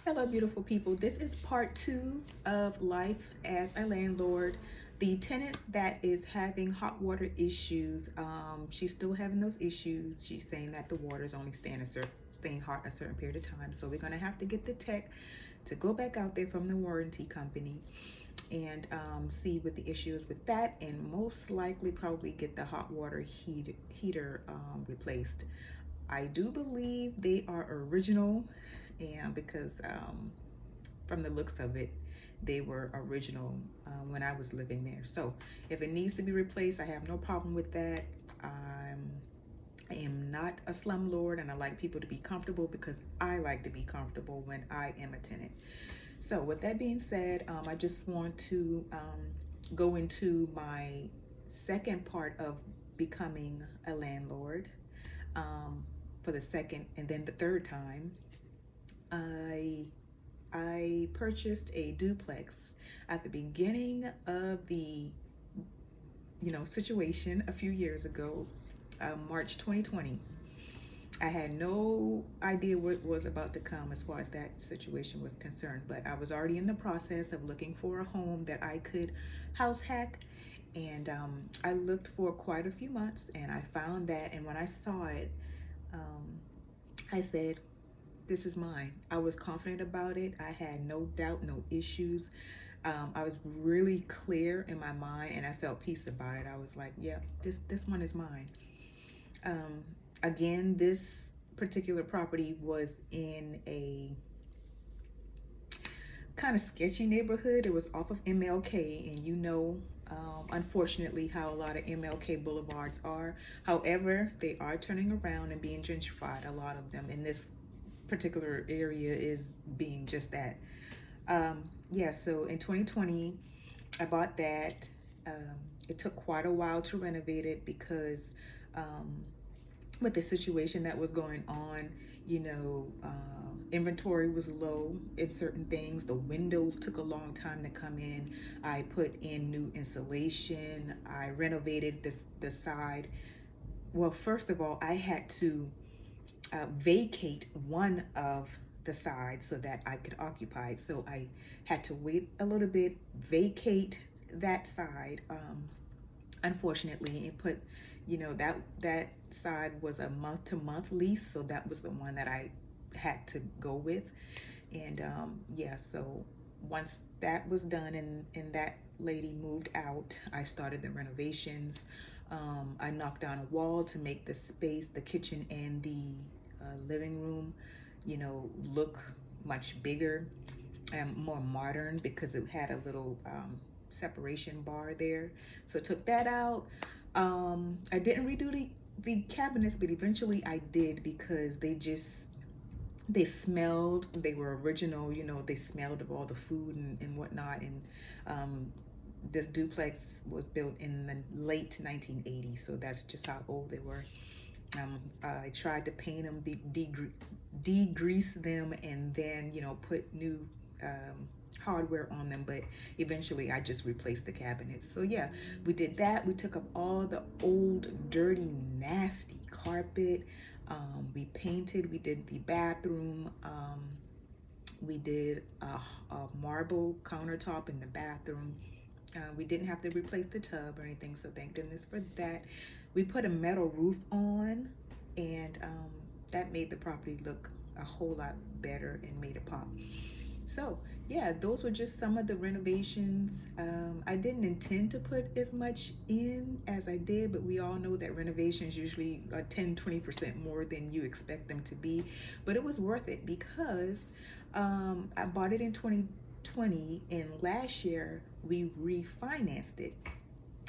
Hello, beautiful people. This is part two of life as a landlord. The tenant that is having hot water issues, she's still having those issues. She's saying that the water is only staying hot a certain period of time. So we're gonna have to get the tech to go back out there from the warranty company and see what the issue is with that, and most likely probably get the hot water heater replaced. I do believe they are original, and because from the looks of it, they were original when I was living there. So if it needs to be replaced, I have no problem with that. I am not a slumlord, and I like people to be comfortable because I like to be comfortable when I am a tenant. So with that being said, I just want to go into my second part of becoming a landlord. For the second and then the third time, I purchased a duplex at the beginning of the situation a few years ago, March 2020. I had no idea what was about to come as far as that situation was concerned, but I was already in the process of looking for a home that I could house hack. And I looked for quite a few months and I found that. And when I saw it, I said, this is mine. I was confident about it. I had no doubt, no issues. I was really clear in my mind and I felt peace about it. I was like, yeah, this one is mine. Again, this particular property was in a kind of sketchy neighborhood. It was off of MLK, and unfortunately, how a lot of MLK boulevards are. However, they are turning around and being gentrified. A lot of them in this particular area is being just that. Yeah, so in 2020, I bought that. It took quite a while to renovate it because with the situation that was going on, inventory was low in certain things. The windows took a long time to come in. I put in new insulation. I renovated the side. Well, first of all, I had to vacate one of the sides so that I could occupy it. So I had to wait a little bit, vacate that side. Unfortunately, it put, that side was a month-to-month lease, so that was the one that I had to go with. And yeah, so once that was done and that lady moved out, I started the renovations. I knocked down a wall to make the space, the kitchen and the living room, look much bigger and more modern because it had a little separation bar there. So took that out. I didn't redo the cabinets, but eventually I did because they smelled. They were original, they smelled of all the food and whatnot. And this duplex was built in the late 1980s, so that's just how old they were. I tried to paint them, degrease them, and then put new hardware on them, but eventually I just replaced the cabinets. So yeah, we did that. We took up all the old, dirty, nasty carpet. We painted. We did the bathroom. We did a marble countertop in the bathroom. We didn't have to replace the tub or anything, so thank goodness for that. We put a metal roof on, and that made the property look a whole lot better and made it pop. So yeah, those were just some of the renovations. I didn't intend to put as much in as I did, but we all know that renovations usually are 10-20% more than you expect them to be. But it was worth it because I bought it in 2020, and last year we refinanced it.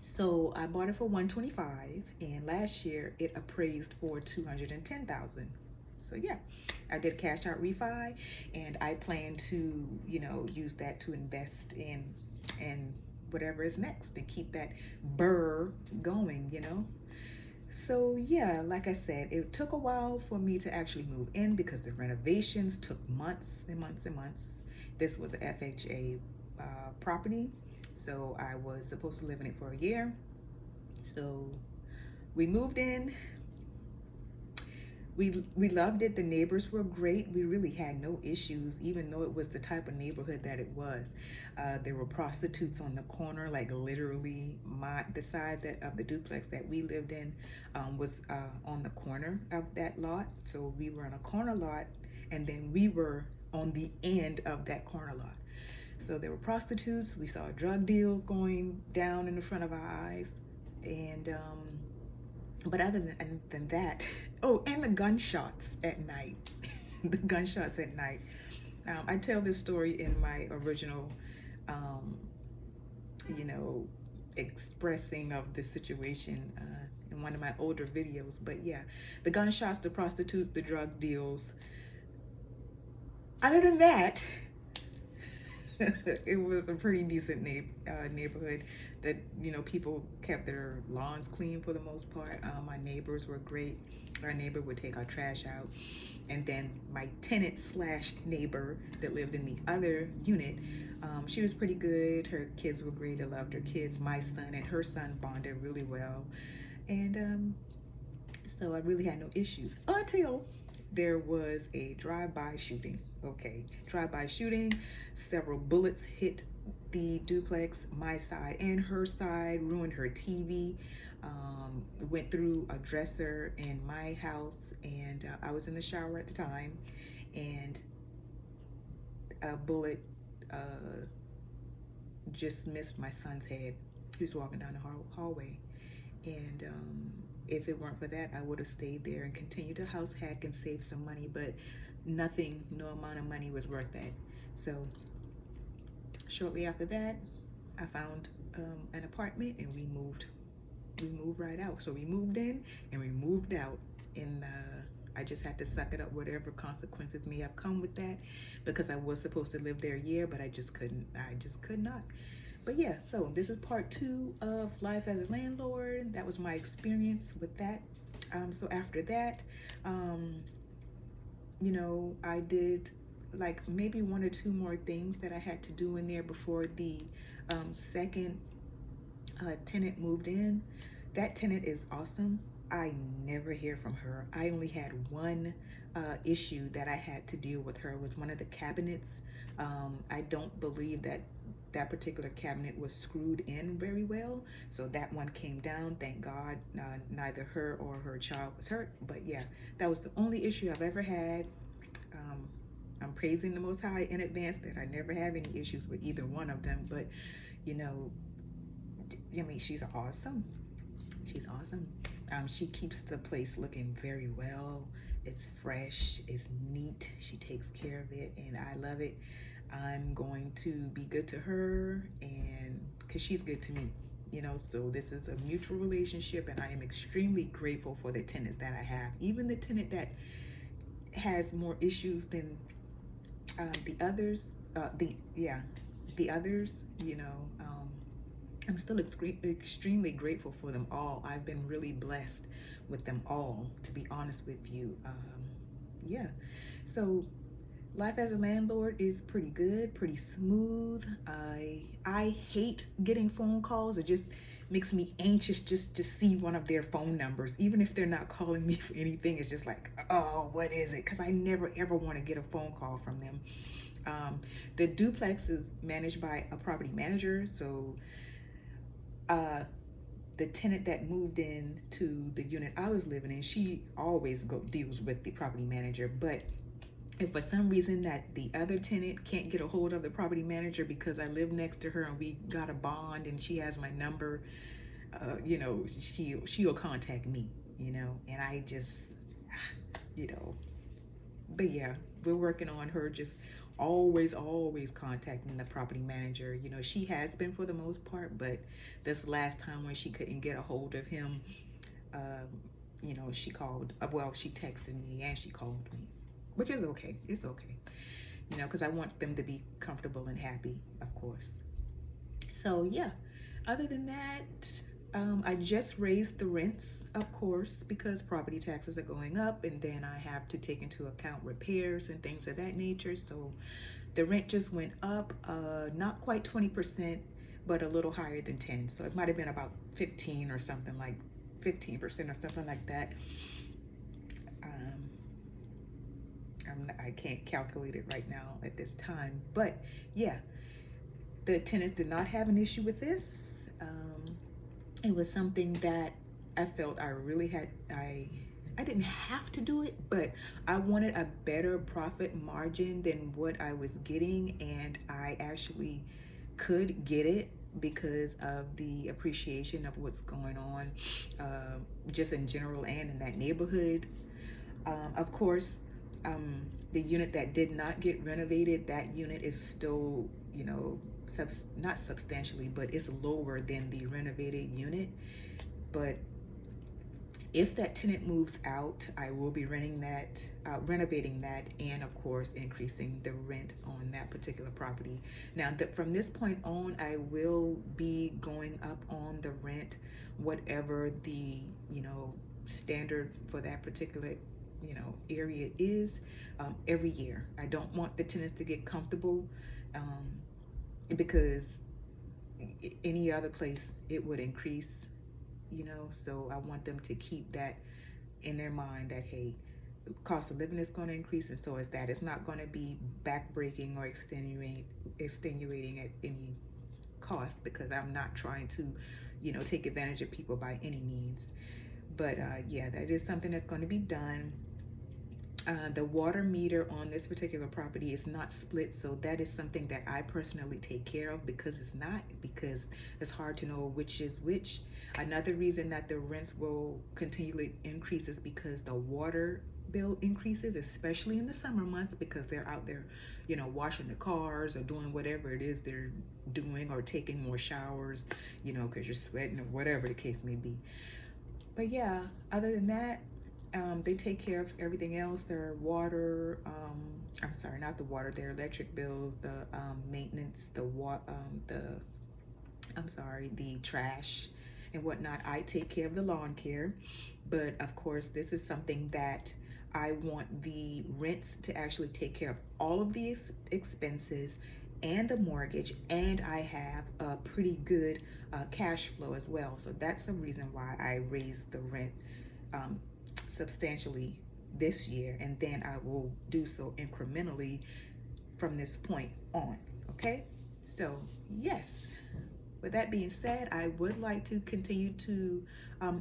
So I bought it for 125, and last year it appraised for 210,000. So yeah, I did cash out refi, and I plan to, use that to invest in whatever is next and keep that burr going. So yeah, like I said, it took a while for me to actually move in because the renovations took months and months and months. This was a FHA property, so I was supposed to live in it for a year. So we moved in. We loved it. The neighbors were great. We really had no issues, even though it was the type of neighborhood that it was. There were prostitutes on the corner, like literally the side that of the duplex that we lived in was on the corner of that lot. So we were on a corner lot, and then we were on the end of that corner lot. So there were prostitutes. We saw drug deals going down in the front of our eyes, and but other than that, oh, and the gunshots at night. The gunshots at night. I tell this story in my original, um, you know, expressing of the situation in one of my older videos. But yeah, the gunshots, the prostitutes, the drug deals. Other than that, it was a pretty decent neighborhood that, you know, people kept their lawns clean for the most part. My neighbors were great. Our neighbor would take our trash out, and then my tenant slash neighbor that lived in the other unit, she was pretty good. Her kids were great. I loved her kids. My son and her son bonded really well, and so I really had no issues until there was a drive-by shooting. Okay, drive-by shooting. Several bullets hit the duplex, my side and her side, ruined her TV. Went through a dresser in my house, and I was in the shower at the time, and a bullet just missed my son's head. He was walking down the hallway, and if it weren't for that, I would have stayed there and continued to house hack and save some money, but nothing, no amount of money was worth that. So shortly after that, I found an apartment, and we moved right out. So we moved in and we moved out, and I just had to suck it up, whatever consequences may have come with that, because I was supposed to live there a year, but I just could not. But yeah, so this is part 2 of life as a landlord. That was my experience with that. So after that, you know, I did like maybe 1 or 2 more things that I had to do in there before the second tenant moved in. That tenant is awesome. I never hear from her. I only had one issue that I had to deal with her, was one of the cabinets. I don't believe that particular cabinet was screwed in very well, so that one came down. Thank God neither her or her child was hurt. But yeah, that was the only issue I've ever had. I'm praising the Most High in advance that I never have any issues with either one of them. But you know, I mean, she's awesome. She's awesome. She keeps the place looking very well. It's fresh, it's neat. She takes care of it, and I love it. I'm going to be good to her, and because she's good to me, you know. So this is a mutual relationship, and I am extremely grateful for the tenants that I have. Even the tenant that has more issues than the others, the others, you know. I'm still extremely grateful for them all. I've been really blessed with them all, to be honest with you. Yeah, so life as a landlord is pretty good, pretty smooth. I hate getting phone calls. It just makes me anxious just to see one of their phone numbers, even if they're not calling me for anything. It's just like, oh, what is it? Because I never ever want to get a phone call from them. The duplex is managed by a property manager, so the tenant that moved in to the unit I was living in, she always deals with the property manager. But if for some reason that the other tenant can't get a hold of the property manager because I live next to her and we got a bond and she has my number, you know, she'll contact me, you know, and I just, you know, but yeah, we're working on her just always contacting the property manager. You know, she has been for the most part, but this last time when she couldn't get a hold of him, you know, she called, well, she texted me and she called me, which is okay. It's okay, you know, because I want them to be comfortable and happy, of course. So yeah, other than that, I just raised the rents, of course, because property taxes are going up, and then I have to take into account repairs and things of that nature. So the rent just went up, not quite 20%, but a little higher than 10. So it might have been about 15 or something, like 15% or something like that. I can't calculate it right now at this time, but yeah, the tenants did not have an issue with this. It was something that I felt I really had. I didn't have to do it, but I wanted a better profit margin than what I was getting, and I actually could get it because of the appreciation of what's going on, just in general and in that neighborhood. Of course, the unit that did not get renovated, that unit is still, not substantially, but it's lower than the renovated unit. But if that tenant moves out, I will be renovating that, and of course, increasing the rent on that particular property. Now, from this point on, I will be going up on the rent, whatever the, standard for that particular, area is, every year. I don't want the tenants to get comfortable, because any other place it would increase, so I want them to keep that in their mind that, hey, cost of living is going to increase, and so is that. It's not going to be backbreaking or extenuating at any cost, because I'm not trying to, take advantage of people by any means. But yeah, that is something that's going to be done. The water meter on this particular property is not split, so that is something that I personally take care of, because it's hard to know which is which. Another reason that the rents will continually increase is because the water bill increases, especially in the summer months, because they're out there, washing the cars or doing whatever it is they're doing, or taking more showers, because you're sweating or whatever the case may be. But yeah, other than that, they take care of everything else. Their water, I'm sorry, not the water, their electric bills, the maintenance, the trash and whatnot. I take care of the lawn care. But of course, this is something that I want the rents to actually take care of all of these expenses and the mortgage, and I have a pretty good cash flow as well. So that's the reason why I raised the rent substantially this year, and then I will do so incrementally from this point on. Okay, so yes, with that being said, I would like to continue to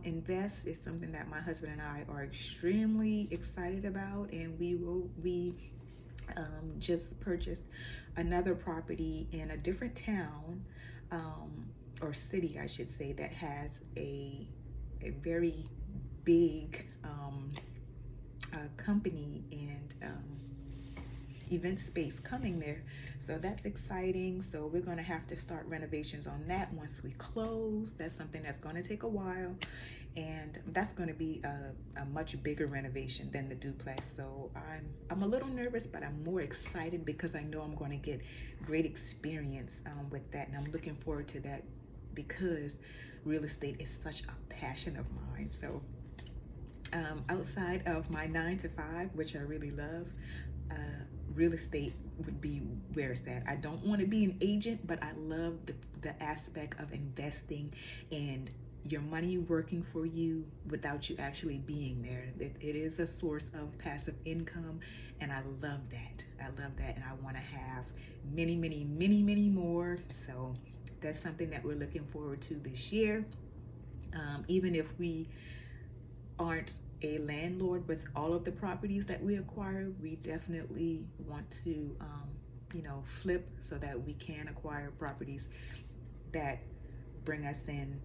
invest. It's something that my husband and I are extremely excited about, and we just purchased another property in a different town, or city I should say, that has a very big company and event space coming there. So that's exciting. So we're going to have to start renovations on that once we close. That's something that's going to take a while, and that's going to be a much bigger renovation than the duplex. So I'm a little nervous, but I'm more excited because I know I'm going to get great experience with that, and I'm looking forward to that, because real estate is such a passion of mine. So outside of my 9 to 5, which I really love, real estate would be where it's at. I don't want to be an agent, but I love the aspect of investing and your money working for you without you actually being there. It is a source of passive income, and I love that. And I want to have many, many, many, many more. So that's something that we're looking forward to this year. Even if we aren't a landlord with all of the properties that we acquire, we definitely want to flip so that we can acquire properties that bring us in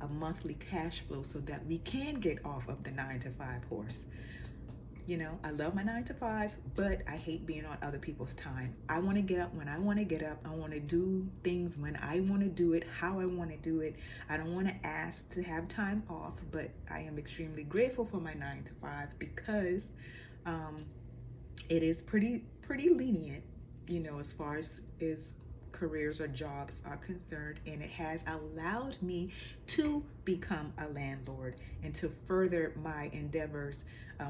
a monthly cash flow, so that we can get off of the 9 to 5 horse. I love my 9 to 5, but I hate being on other people's time. I want to get up when I want to get up. I want to do things when I want to do it, how I want to do it. I don't want to ask to have time off, but I am extremely grateful for my 9 to 5, because it is pretty lenient, as far as careers or jobs are concerned, and it has allowed me to become a landlord and to further my endeavors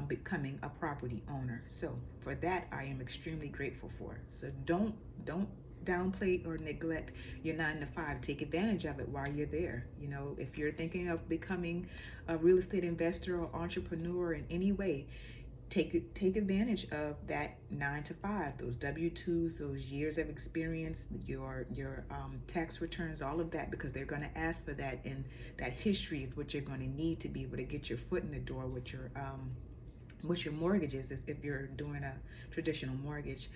becoming a property owner. So for that, I am extremely grateful for. So don't downplay or neglect your 9 to 5. Take advantage of it while you're there. If you're thinking of becoming a real estate investor or entrepreneur in any way, take advantage of that 9 to 5, those W-2s, those years of experience, your tax returns, all of that, because they're going to ask for that, and that history is what you're going to need to be able to get your foot in the door with your mortgages, is if you're doing a traditional mortgage.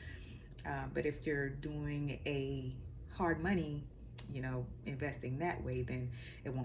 But if you're doing a hard money, investing that way, then it won't